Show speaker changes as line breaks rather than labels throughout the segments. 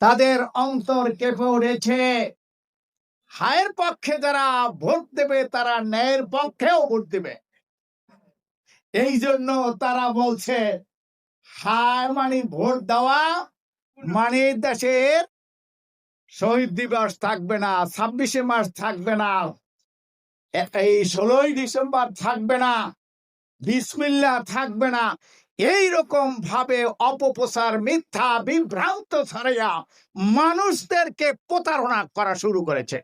তাদের অন্তর কেঁপে উঠেছে। হায়ের পক্ষে যারা ভোট দেবে তারা ন্যায়ের পক্ষেও ভোট দেবে। এই জন্য তারা বলছে হায় মানে ভোট দেওয়া মানে দেশের শহীদ দিবস থাকবে না, 26শে মার্চ থাকবে না, এই 16ই ডিসেম্বর থাকবে না, বিসমিল্লাহ থাকবে না। এইরকম ভাবে অপপ্রচার, মিথ্যা বিভ্রান্ত ছড়াইয়া মানুষদেরকে প্রতারণা করা শুরু করেছে।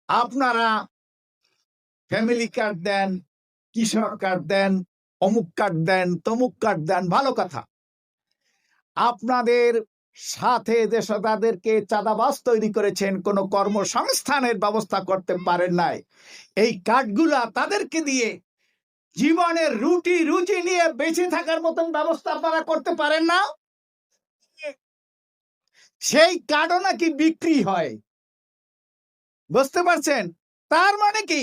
আপনারা ফ্যামিলি কার্ড দেন, কৃষক কার্ড দেন, অমুক কার্ড দেন, তমুক কার্ড দেন, ভালো কথা। আপনাদের সাথে যে তাদেরকে চাঁদাবাজ তৈরি করেছেন, কোনো কর্মসংস্থানের ব্যবস্থা করতে পারেন নাই, এই কার্ডগুলা তাদেরকে দিয়ে জীবনের রুটি নিয়ে বেঁচে থাকার মতন ব্যবস্থা আপনারা করতে পারেন না। সেই কার্ডও নাকি বিক্রি হয়, বুঝতে পারছেন? তার মানে কি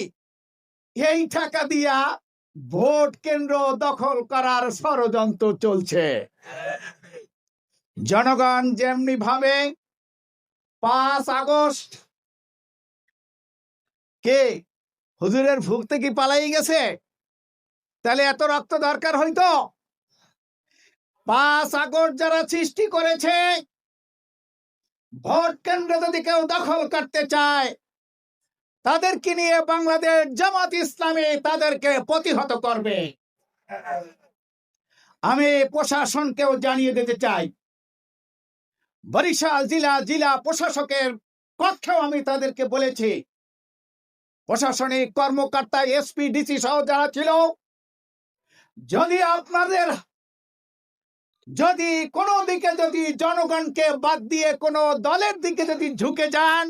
এই টাকা দিয়া ভোট কেন্দ্র দখল করার ষড়যন্ত্র চলছে। জনগণ যেমনি ভাবে 5 আগস্ট কে হুজুরের ভুগতে কি পালাই গেছে, তাহলে এত রক্ত দরকার হইতো? 5 আগস্ট যারা সৃষ্টি করেছে, ভোট কেন্দ্র যদি কেউ দখল করতে চায়, তাদেরকে নিয়ে বাংলাদেশ জামাত ইসলামী তাদেরকে প্রতিহত করবে। আমি প্রশাসনকেও জানিয়ে দিতে চাই, বরিশাল জেলা প্রশাসকের পক্ষেও আমি তাদেরকে বলেছি, প্রশাসনিক কর্মকর্তা, এসপি, ডিসি সহ যারা ছিল, যদি কোনো দিকে যদি জনগণকে বাদ দিয়ে কোনো দলের দিকে যদি ঝুঁকে যান,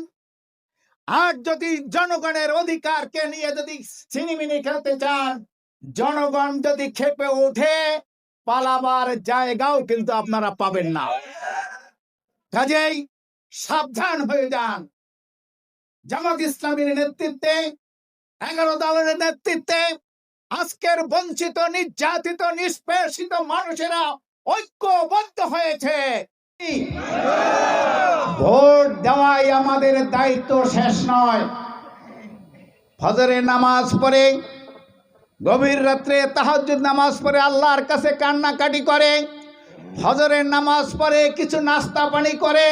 আর যদি জনগণের অধিকারকে নিয়ে যদি ছিনিমিনি খেলতে চান, জনগণ যদি ক্ষেপে ওঠে, পালাবার জায়গাও কিন্তু আপনারা পাবেন না। কাজেই সাবধান হয়ে যান। জামাত ইসলামীর নেতৃত্বে, 11 দলের নেতৃত্বে আজকের বঞ্চিত, নির্যাতিত, নিষ্পেষিত মানুষেরা ঐক্যবদ্ধ হয়েছে। ভোট দেওয়াই আমাদের দায়িত্ব শেষ নয়। ফজরের নামাজ পড়ে, গভীর রাত্রে তাহাজ্জুদ নামাজ পড়ে আল্লাহর কাছে কান্নাকাটি করে, ফজরের নামাজ পড়ে কিছু নাস্তা পানি করে,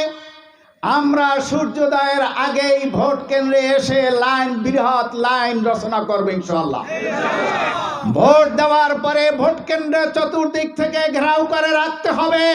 আমরা সূর্যোদয়ের আগেই ভোট কেন্দ্রে এসে বৃহৎ লাইন রচনা করবে ইনশাআল্লাহ। ভোট দেওয়ার পরে ভোট কেন্দ্রে চতুর্দিক থেকে ঘেরাও করে রাখতে হবে।